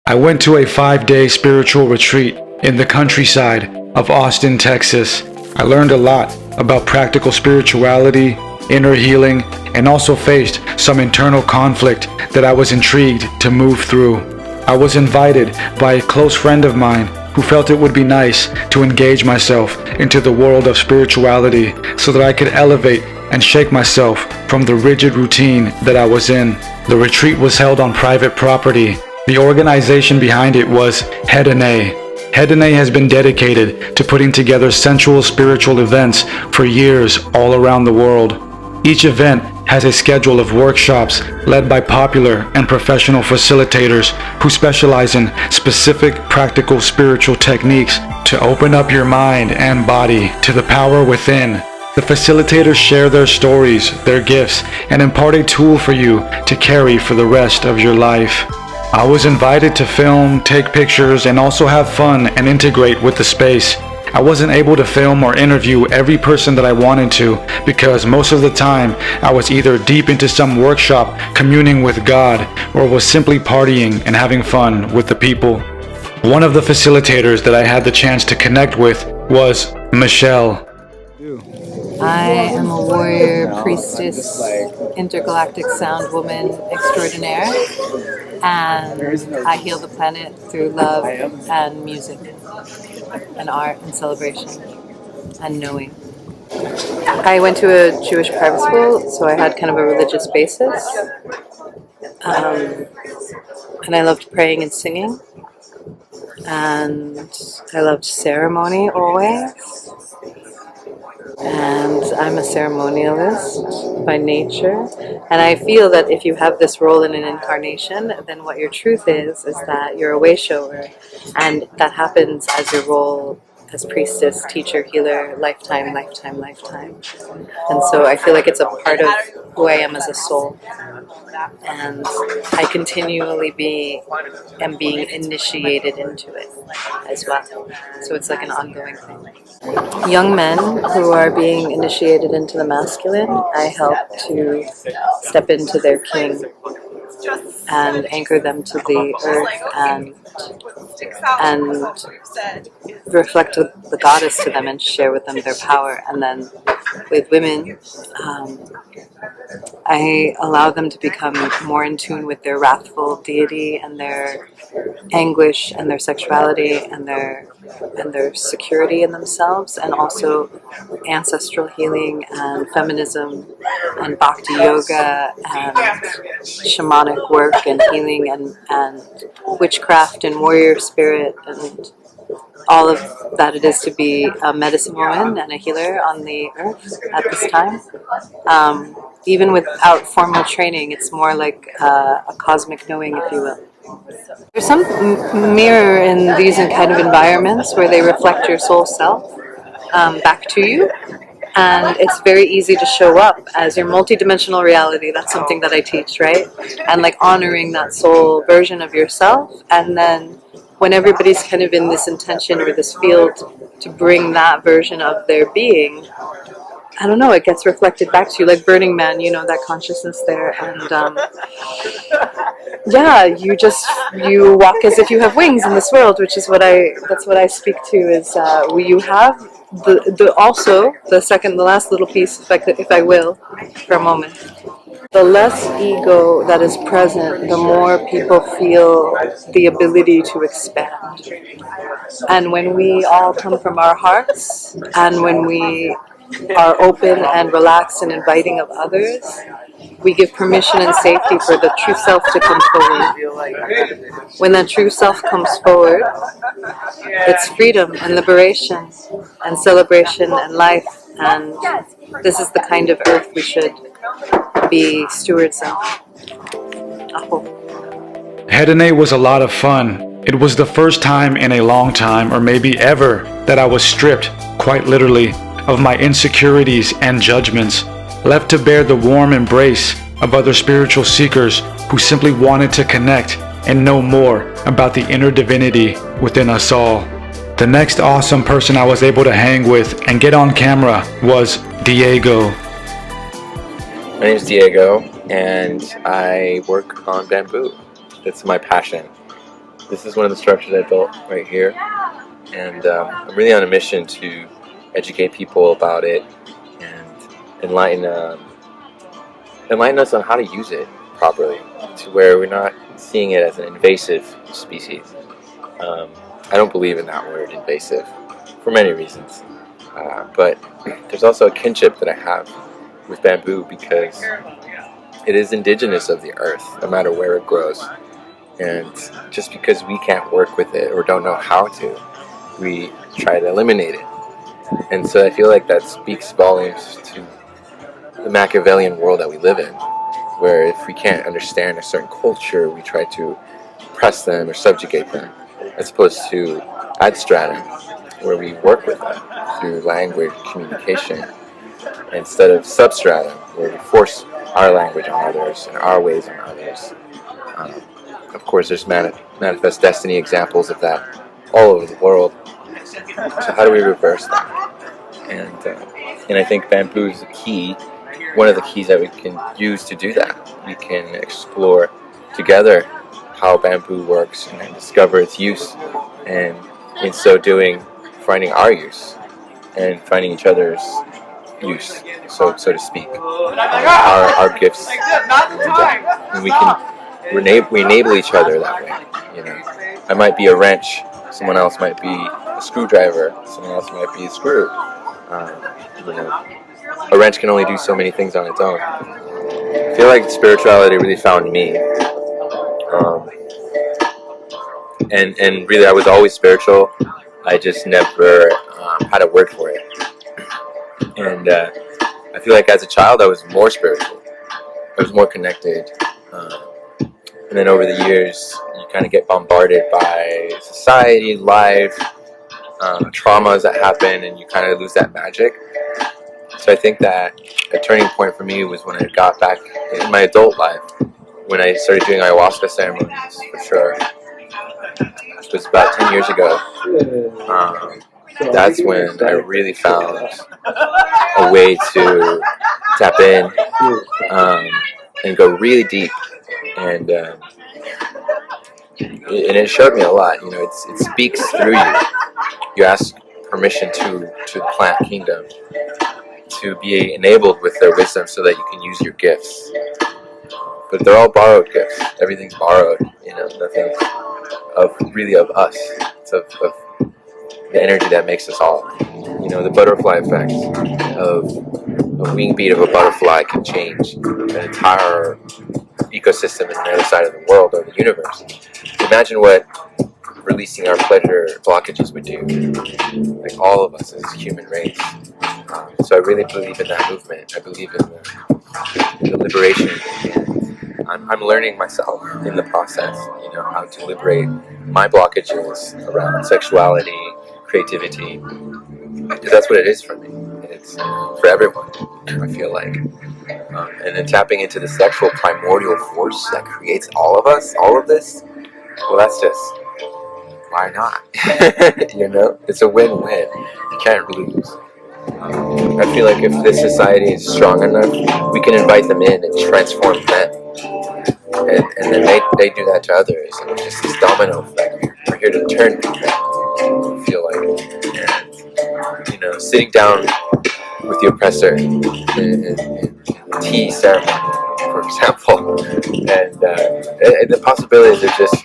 I went to a 5-day spiritual retreat in the countryside of Austin, Texas. I learned a lot about practical spirituality, inner healing, and also faced some internal conflict that I was intrigued to move through. I was invited by a close friend of mine who felt it would be nice to engage myself into the world of spirituality so that I could elevate and shake myself from the rigid routine that I was in. The retreat was held on private property. The organization behind it was Hedone. Hedone has been dedicated to putting together sensual spiritual events for years all around the world. Each event has a schedule of workshops led by popular and professional facilitators who specialize in specific practical spiritual techniques to open up your mind and body to the power within. The facilitators share their stories, their gifts, and impart a tool for you to carry for the rest of your life. I was invited to film, take pictures, and also have fun and integrate with the space. I wasn't able to film or interview every person that I wanted to because most of the time I was either deep into some workshop communing with God or was simply partying and having fun with the people. One of the facilitators that I had the chance to connect with was Michelle. I am a warrior, priestess, intergalactic sound woman extraordinaire, and I heal the planet through love and music and art and celebration and knowing. I went to a Jewish private school, so I had kind of a religious basis, and I loved praying and singing, and I loved ceremony always. And I'm a ceremonialist by nature, and I feel that if you have this role in an incarnation, then what your truth is that you're a way shower, and that happens as your role as priestess, teacher, healer, lifetime. And so I feel like it's a part of who I am as a soul, and I continually am being initiated into it as well. So it's like an ongoing thing. Young men who are being initiated into the masculine, I help to step into their king and anchor them to the earth and reflect the goddess to them and share with them their power. And then with women, I allow them to become more in tune with their wrathful deity and their anguish and their sexuality and their security in themselves, and also ancestral healing and feminism and bhakti yoga and shamanic work and healing and witchcraft and warrior spirit and all of that it is to be a medicine woman and a healer on the earth at this time. Even without formal training, it's more like a cosmic knowing, if you will. There's some mirror in these kind of environments where they reflect your soul self back to you, and it's very easy to show up as your multidimensional reality. That's something that I teach, right? And like honoring that soul version of yourself, and then when everybody's kind of in this intention or this field to bring that version of their being, I don't know, it gets reflected back to you, like Burning Man, you know, that consciousness there. And yeah, you walk as if you have wings in this world, which is that's what I speak to, is you have the last little piece, if I will, for a moment. The less ego that is present, the more people feel the ability to expand. And when we all come from our hearts, and when we are open and relaxed and inviting of others, we give permission and safety for the true self to come forward. When that true self comes forward, it's freedom and liberation and celebration and life, and this is the kind of earth we should be stewards of. Hedone was a lot of fun. It was the first time in a long time, or maybe ever, that I was stripped, quite literally, of my insecurities and judgments, left to bear the warm embrace of other spiritual seekers who simply wanted to connect and know more about the inner divinity within us all. The next awesome person I was able to hang with and get on camera was Diego. My name is Diego, and I work on bamboo. It's my passion. this is one of the structures I built right here, and I'm really on a mission to educate people about it and enlighten us on how to use it properly, to where we're not seeing it as an invasive species. I don't believe in that word, invasive, for many reasons. But there's also a kinship that I have with bamboo because it is indigenous of the earth, no matter where it grows. And just because we can't work with it or don't know how to, we try to eliminate it. And so I feel like that speaks volumes to the Machiavellian world that we live in, where if we can't understand a certain culture, we try to oppress them or subjugate them, as opposed to ad stratum, where we work with them through language, communication, instead of substratum, where we force our language on others and our ways on others. Of course, there's manifest destiny examples of that all over the world. So how do we reverse that? And I think bamboo is the key, one of the keys that we can use to do that. We can explore together how bamboo works and discover its use, and in so doing, finding our use and finding each other's use, so to speak, our gifts, and we enable each other that way. You know, I might be a wrench, someone else might be a screwdriver, someone else might be a screw. You know, a wrench can only do so many things on its own. I feel like spirituality really found me, and really I was always spiritual. I just never had a word for it. And I feel like as a child I was more spiritual. I was more connected. And then over the years, you kind of get bombarded by society, life, traumas that happen, and you kind of lose that magic. So I think that a turning point for me was when I got back in my adult life, when I started doing ayahuasca ceremonies, for sure. Which was about 10 years ago. That's when I really found a way to tap in and go really deep, and it showed me a lot. You know, it speaks through you. You ask permission to the plant kingdom to be enabled with their wisdom so that you can use your gifts. But they're all borrowed gifts. Everything's borrowed. You know, nothing's really of us. It's of the energy that makes us all. You know, the butterfly effect of a wing beat of a butterfly can change an entire ecosystem in the other side of the world or the universe. Imagine what releasing our pleasure blockages would do, like all of us as a human race. So I really believe in that movement. I believe in the liberation, and I'm learning myself in the process, you know, how to liberate my blockages around sexuality, creativity, because that's what it is for me. It's for everyone, I feel like. And then tapping into the sexual primordial force that creates all of us, all of this, well, that's just, why not? You know, it's a win-win. You can't lose. I feel like if this society is strong enough, we can invite them in and transform them. And then they do that to others. And it's just this domino effect. We're here to turn people, I feel like. And, you know, sitting down with the oppressor in tea ceremony, for example. And the possibilities are just,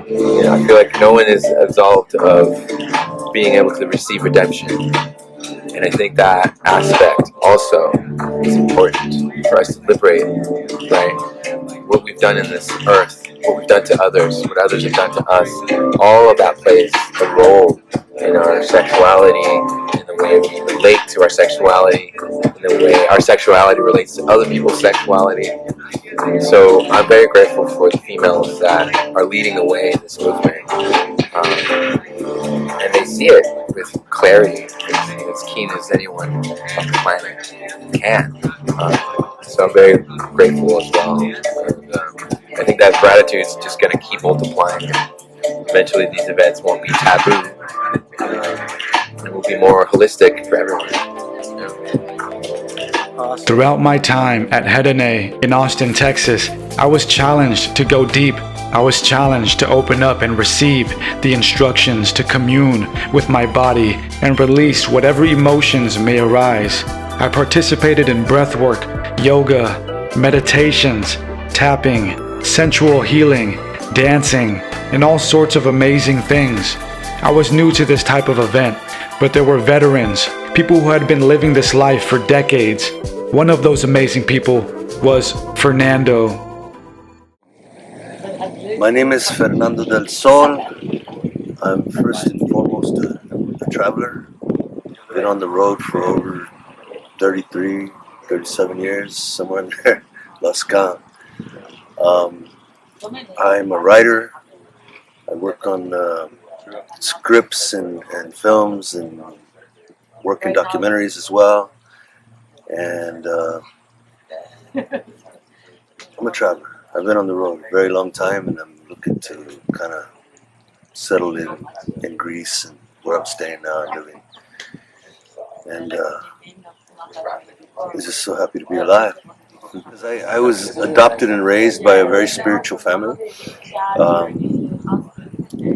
you know, I feel like no one is absolved of being able to receive redemption. And I think that aspect also is important for us to liberate, right? What we've done in this earth, what we've done to others, what others have done to us, all of that plays a role in our sexuality, in the way we relate to our sexuality, in the way our sexuality relates to other people's sexuality. So I'm very grateful for the females that are leading the way in this movement. And they see it with clarity, as keen as anyone on the planet can. So I'm very grateful as well. And I think that gratitude is just going to keep multiplying. Eventually these events won't be taboo. It will be more holistic for everyone. Throughout my time at Hedone in Austin, Texas, I was challenged to go deep I was challenged to open up and receive the instructions to commune with my body and release whatever emotions may arise. I participated in breathwork, yoga, meditations, tapping, sensual healing, dancing, and all sorts of amazing things. I was new to this type of event, but there were veterans, people who had been living this life for decades. One of those amazing people was Fernando. My name is Fernando del Sol. I'm first and foremost a traveler. Been on the road for over 33, 37 years, somewhere in there, lost count. I'm a writer. I work on scripts and films and work in documentaries as well. And I'm a traveler. I've been on the road a very long time, and I'm looking to kind of settle in Greece and where I'm staying now and living. And I'm just so happy to be alive. Because I was adopted and raised by a very spiritual family.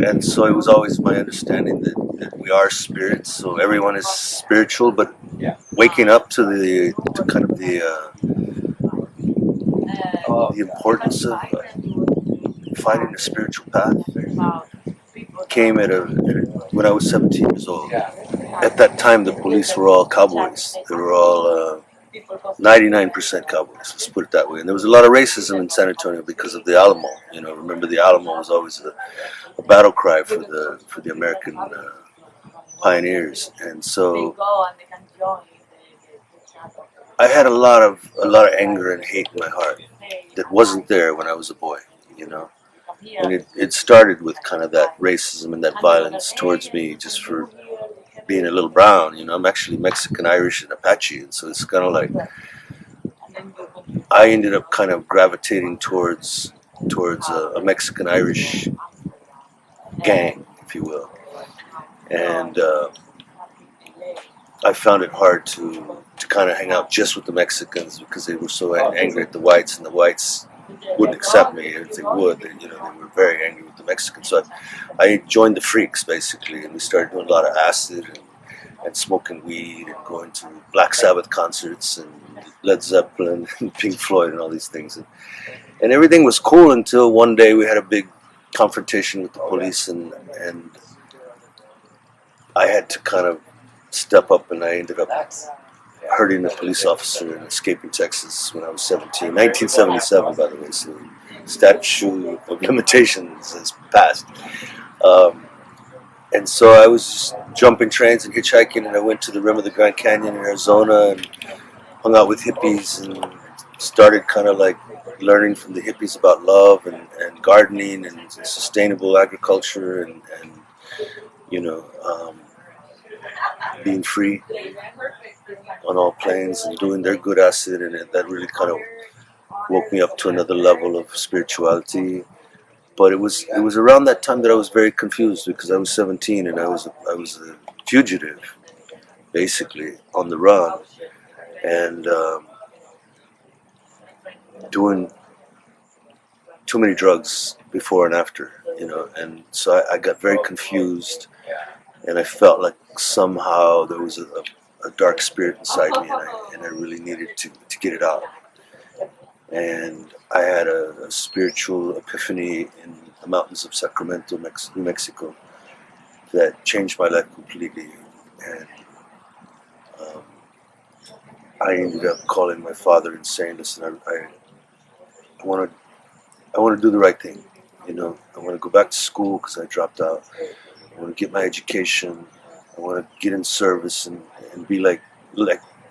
And so it was always my understanding that we are spirits, so everyone is spiritual, but waking up to the importance of finding a spiritual path came when I was 17 years old. At that time, the police were all cowboys. They were all 99% cowboys. Let's put it that way. And there was a lot of racism in San Antonio because of the Alamo. You know, remember the Alamo was always a battle cry for the American pioneers, and so I had a lot of anger and hate in my heart that wasn't there when I was a boy. You know. And it started with kind of that racism and that violence towards me just for being a little brown. You know, I'm actually Mexican, Irish, and Apache, and so it's kind of like I ended up kind of gravitating towards a Mexican Irish gang, if you will, and I found it hard to kind of hang out just with the Mexicans because they were so angry at the whites, and the whites wouldn't accept me. If they would, they were very angry with the Mexicans. So I joined the Freaks basically, and we started doing a lot of acid and smoking weed and going to Black Sabbath concerts and Led Zeppelin and Pink Floyd and all these things. And everything was cool until one day we had a big confrontation with the police, and I had to kind of step up, and I ended up hurting a police officer and escaping Texas when I was 17. 1977, by the way, so statute of limitations has passed. And so I was just jumping trains and hitchhiking, and I went to the rim of the Grand Canyon in Arizona and hung out with hippies and started kind of like learning from the hippies about love and gardening and sustainable agriculture and being free on all planes and doing their good acid, and that really kind of woke me up to another level of spirituality. But it was around that time that I was very confused because I was 17 and I was a fugitive, basically on the run, and doing too many drugs before and after, and so I got very confused, and I felt like somehow there was a dark spirit inside me, and I really needed to get it out. And I had a spiritual epiphany in the mountains of Sacramento, New Mexico, that changed my life completely. And I ended up calling my father and saying, "Listen, I want to do the right thing. I want to go back to school because I dropped out. I want to get my education. I want to get in service and be like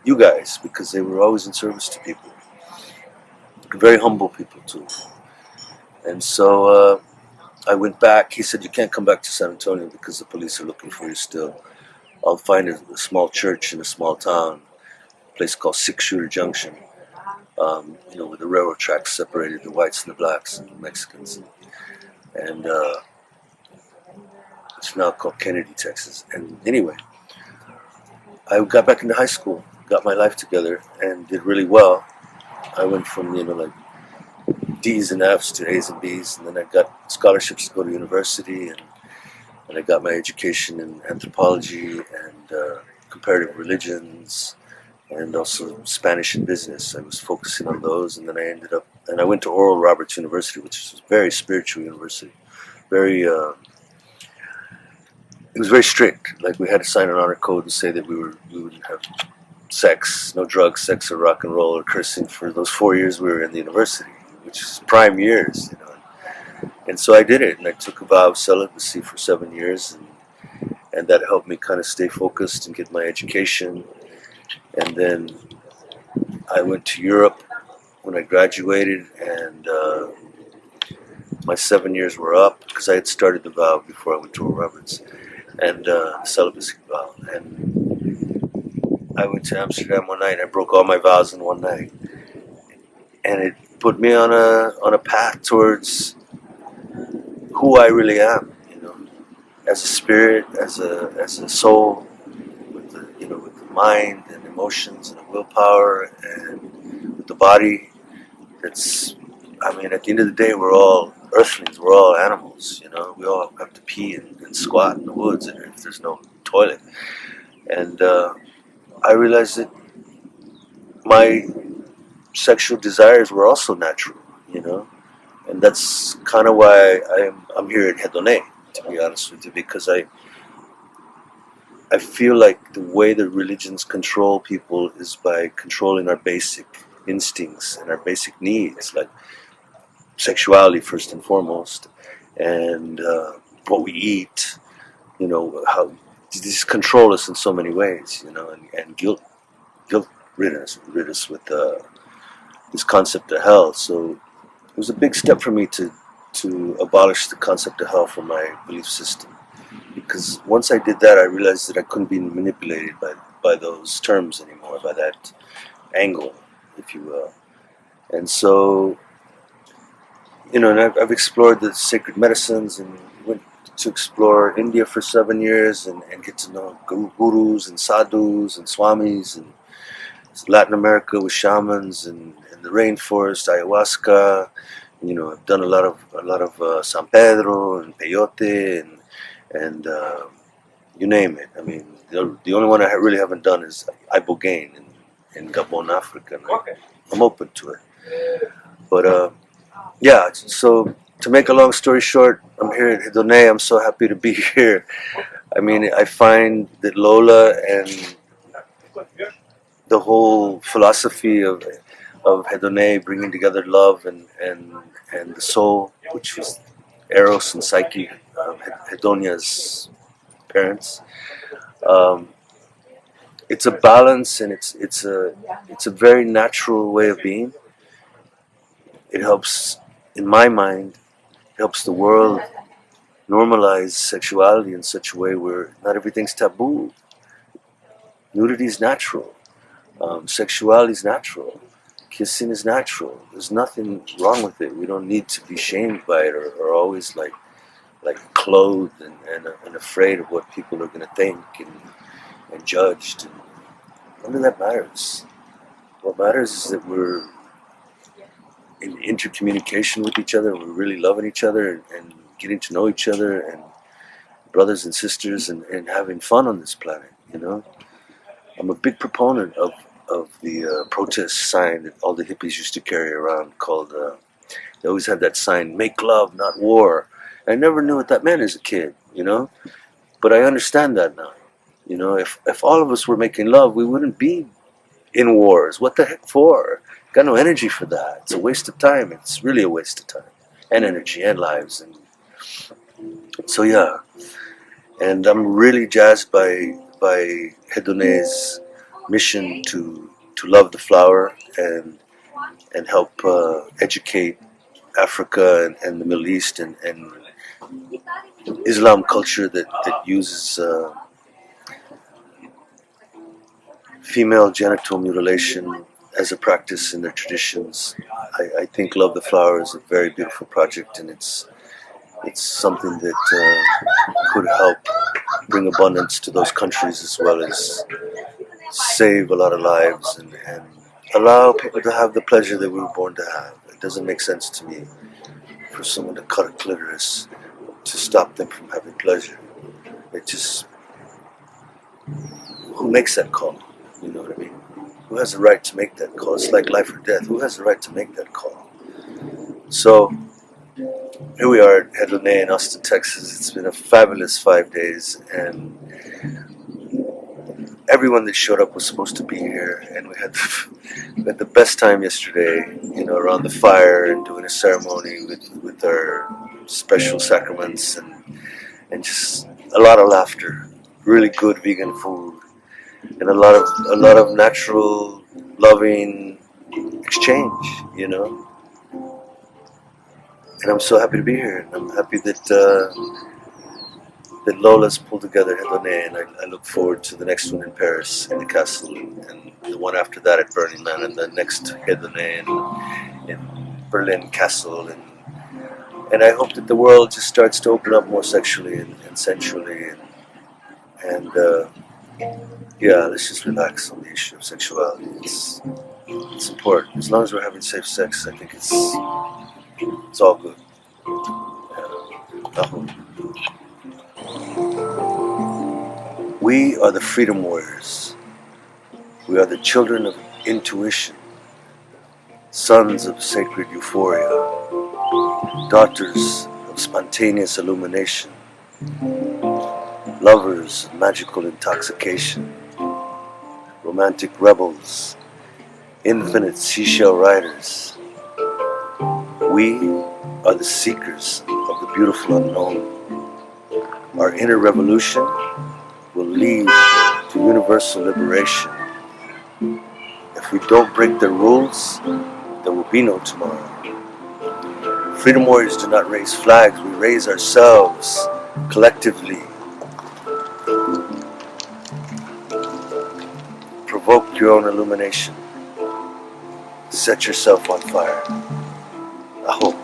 you guys, because they were always in service to people. Very humble people too." And so I went back. He said, "You can't come back to San Antonio because the police are looking for you still. I'll find a small church in a small town, a place called Six Shooter Junction, where the railroad tracks separated the whites and the blacks and the Mexicans. And it's now called Kennedy, Texas." And anyway, I got back into high school, got my life together, and did really well. I went from, D's and F's to A's and B's, and then I got scholarships to go to university, and I got my education in anthropology and comparative religions, and also Spanish and business. I was focusing on those, and then I went to Oral Roberts University, which is a very spiritual university. Very, it was very strict. Like, we had to sign an honor code and say that we wouldn't have sex, no drugs, sex, or rock and roll, or cursing for those 4 years we were in the university, which is prime years, you know. And so I did it, and I took a vow of celibacy for 7 years, and that helped me kind of stay focused and get my education. And then I went to Europe when I graduated, and my 7 years were up because I had started the vow before I went to Oral Roberts, and the celibacy vow. And I went to Amsterdam one night. I broke all my vows in one night, and it put me on a path towards who I really am. You know, as a spirit, as a soul, with the mind and emotions and the willpower, and with the body. I mean, at the end of the day, we're all earthlings. We're all animals. You know, we all have to pee and squat in the woods if there's no toilet. And I realized that my sexual desires were also natural. You know, and that's kind of why I'm here at Hedone, to be honest with you, because I feel like the way that religions control people is by controlling our basic instincts and our basic needs, like sexuality first and foremost, and what we eat. You know, how these control us in so many ways. You know, and guilt rid us with this concept of hell. So it was a big step for me to abolish the concept of hell from my belief system, because once I did that, I realized that I couldn't be manipulated by those terms anymore, by that angle, if you will. And so, you know, and I've explored the sacred medicines, and went to explore India for 7 years, and get to know gurus and sadhus and swamis, and Latin America with shamans, and the rainforest, ayahuasca. You know, I've done a lot of San Pedro and peyote, and you name it. I mean, the only one I really haven't done is ibogaine in Gabon, Africa. And I'm open to it. But yeah. So to make a long story short, I'm here at Hedone. I'm so happy to be here. I mean, I find that Lola and the whole philosophy of Hedone, bringing together love and the soul, which was Eros and Psyche, Hedonia's parents. It's a balance, and it's a very natural way of being. It helps, in my mind, helps the world normalize sexuality in such a way where not everything's taboo. Nudity is natural. Sexuality is natural. Kissing is natural. There's nothing wrong with it. We don't need to be shamed by it, or always like clothed and afraid of what people are going to think and judged. And none of that matters. What matters is that we're in intercommunication with each other. We're really loving each other and getting to know each other, and brothers and sisters, and having fun on this planet. You know, I'm a big proponent of the protest sign that all the hippies used to carry around, called they always had that sign, "Make love, not war." I never knew what that meant as a kid, you know, but I understand that now. You know, if all of us were making love, we wouldn't be in wars. What the heck for? Got no energy for that. It's a waste of time. It's really a waste of time and energy and lives. And so yeah, and I'm really jazzed by Hedone's mission to love the flower and help educate Africa and the Middle East and Islam culture that uses female genital mutilation as a practice in their traditions. I think Love the Flower is a very beautiful project, and it's something that could help bring abundance to those countries, as well as save a lot of lives and allow people to have the pleasure that we were born to have. doesn't make sense to me for someone to cut a clitoris to stop them from having pleasure. It just, who makes that call? You know what I mean? Who has the right to make that call? It's like life or death. Who has the right to make that call? So here we are at Hedone in Austin, Texas. It's been a fabulous 5 days, and everyone that showed up was supposed to be here, and we had the best time yesterday, you know, around the fire and doing a ceremony with our special sacraments, and just a lot of laughter, really good vegan food, and a lot of natural, loving exchange, you know. And I'm so happy to be here, and I'm happy that that Lola's pulled together Hedone, and I look forward to the next one in Paris, in the castle, and the one after that at Burning Man, and the next Hedone in Berlin Castle, and I hope that the world just starts to open up more sexually and sensually, and yeah, let's just relax on the issue of sexuality. It's important. As long as we're having safe sex, I think it's all good. I hope. We are the freedom warriors. We are the children of intuition, sons of sacred euphoria, daughters of spontaneous illumination, lovers of magical intoxication, romantic rebels, infinite seashell riders. We are the seekers of the beautiful unknown. Our inner revolution will lead to universal liberation. If we don't break the rules, there will be no tomorrow. Freedom warriors do not raise flags, we raise ourselves collectively. Provoke your own illumination. Set yourself on fire. I hope.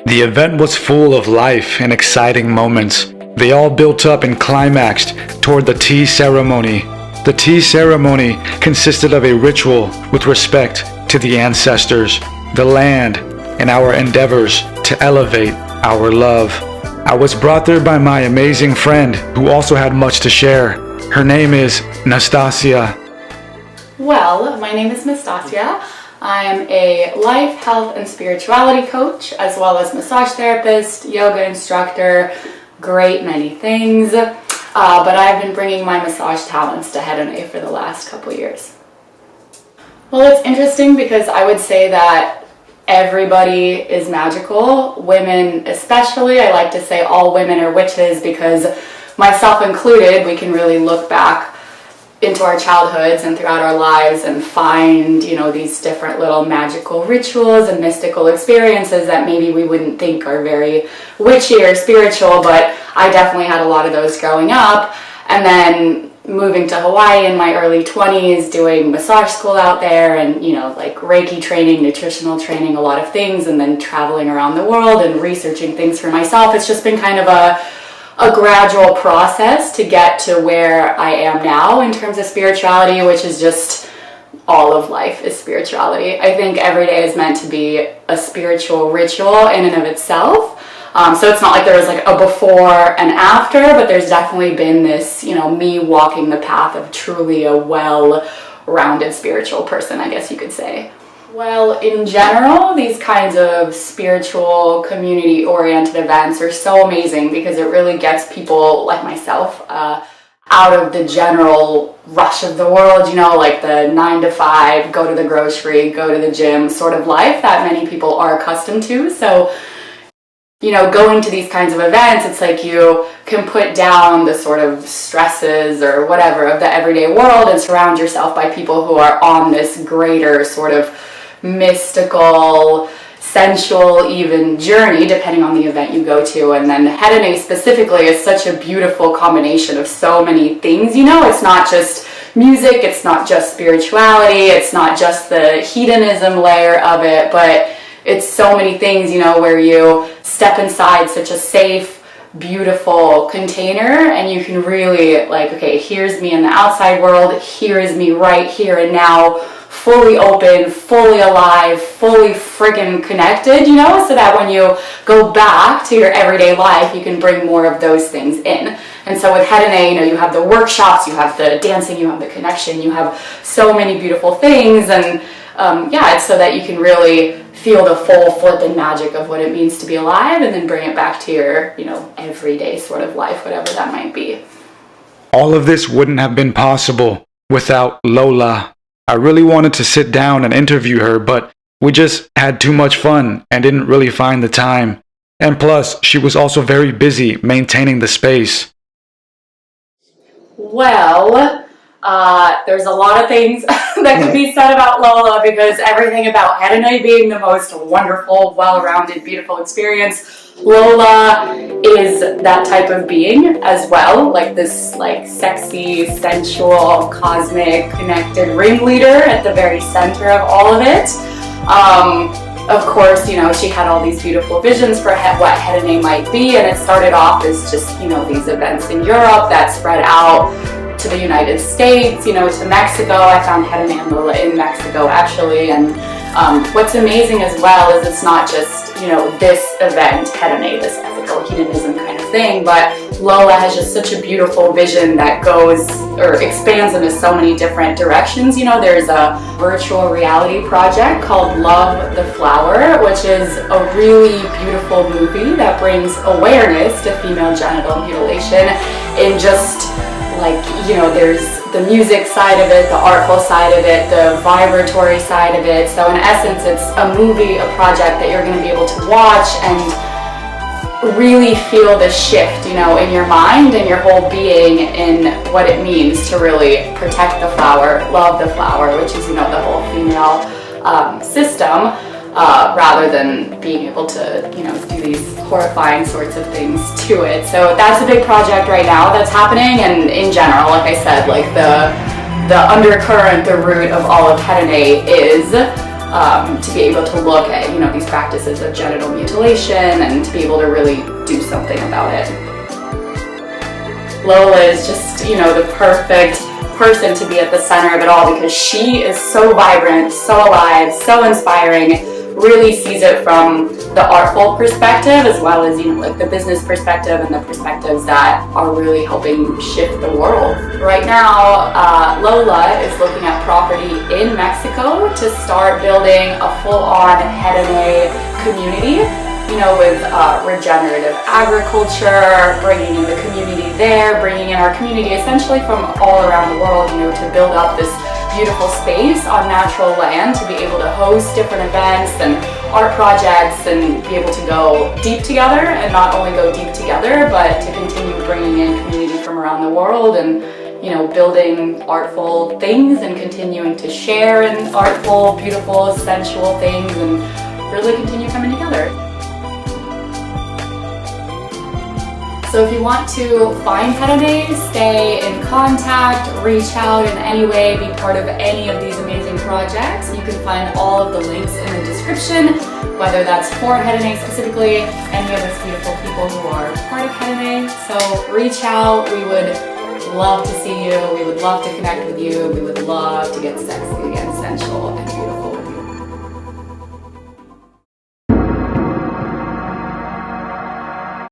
The event was full of life and exciting moments. They all built up and climaxed toward the tea ceremony. The tea ceremony consisted of a ritual with respect to the ancestors, the land, and our endeavors to elevate our love. I was brought there by my amazing friend who also had much to share. Her name is Nastasia. Well, my name is Nastasia. I'm a life, health, and spirituality coach, as well as massage therapist, yoga instructor, great many things. But I've been bringing my massage talents to Hedone for the last couple years. Well, it's interesting because I would say that everybody is magical. Women especially. I like to say all women are witches because, myself included, we can really look back into our childhoods and throughout our lives and find, you know, these different little magical rituals and mystical experiences that maybe we wouldn't think are very witchy or spiritual, but I definitely had a lot of those growing up. And then moving to Hawaii in my early 20s, doing massage school out there and, you know, like Reiki training, nutritional training, a lot of things, and then traveling around the world and researching things for myself. It's just been kind of a gradual process to get to where I am now in terms of spirituality, which is just all of life is spirituality. I think every day is meant to be a spiritual ritual in and of itself. So it's not like there was like a before and after, but there's definitely been this, you know, me walking the path of truly a well-rounded spiritual person, I guess you could say. Well, in general, these kinds of spiritual, community-oriented events are so amazing because it really gets people like myself out of the general rush of the world, you know, like the 9 to 5, go to the grocery, go to the gym sort of life that many people are accustomed to. So, you know, going to these kinds of events, it's like you can put down the sort of stresses or whatever of the everyday world and surround yourself by people who are on this greater sort of mystical, sensual even journey, depending on the event you go to. And then Hedone specifically is such a beautiful combination of so many things, you know. It's not just music, it's not just spirituality, it's not just the hedonism layer of it, but it's so many things, you know, where you step inside such a safe, beautiful container and you can really like, okay, here's me in the outside world, here is me right here and now fully open, fully alive, fully friggin' connected, you know, so that when you go back to your everyday life, you can bring more of those things in. And so with Hedone, you know, you have the workshops, you have the dancing, you have the connection, you have so many beautiful things, and yeah, it's so that you can really feel the full flippin' magic of what it means to be alive, and then bring it back to your, you know, everyday sort of life, whatever that might be. All of this wouldn't have been possible without Lola. I really wanted to sit down and interview her, but we just had too much fun and didn't really find the time. And plus, she was also very busy maintaining the space. Well, there's a lot of things that could be said about Lola, because everything about Hedone being the most wonderful, well-rounded, beautiful experience, Lola is that type of being as well, like this like sexy, sensual, cosmic, connected ringleader at the very center of all of it. Of course, you know, she had all these beautiful visions for what Hedone might be, and it started off as just, you know, these events in Europe that spread out to the United States, you know, to Mexico. I found Hedone and Lola in Mexico, actually, and what's amazing as well is it's not just, you know, this event, Hedone, this ethical hedonism kind of thing, but Lola has just such a beautiful vision that goes or expands into so many different directions. You know, there's a virtual reality project called Love the Flower, which is a really beautiful movie that brings awareness to female genital mutilation in just like, you know, there's the music side of it, the artful side of it, the vibratory side of it. So in essence, it's a movie, a project that you're going to be able to watch and really feel the shift, you know, in your mind and your whole being in what it means to really protect the flower, love the flower, which is, you know, the whole female system, rather than being able to, you know, do these horrifying sorts of things to it. So that's a big project right now that's happening, and in general, like I said, like the undercurrent, the root of all of Hedone is to be able to look at, you know, these practices of genital mutilation and to be able to really do something about it. Lola is just, you know, the perfect person to be at the center of it all, because she is so vibrant, so alive, so inspiring, really sees it from the artful perspective as well as, you know, like the business perspective and the perspectives that are really helping shift the world. Right now, Lola is looking at property in Mexico to start building a full-on Hedone community, you know, with regenerative agriculture, bringing in the community there, bringing in our community essentially from all around the world, you know, to build up this beautiful space on natural land to be able to host different events and art projects and be able to go deep together, and not only go deep together, but to continue bringing in community from around the world and, you know, building artful things and continuing to share in artful, beautiful, sensual things and really continue coming together. So if you want to find Hedone, stay in contact, reach out in any way, be part of any of these amazing projects, you can find all of the links in the description, whether that's for Hedone specifically, any of those beautiful people who are part of Hedone. So reach out, we would love to see you, we would love to connect with you, we would love to get sexy and sensual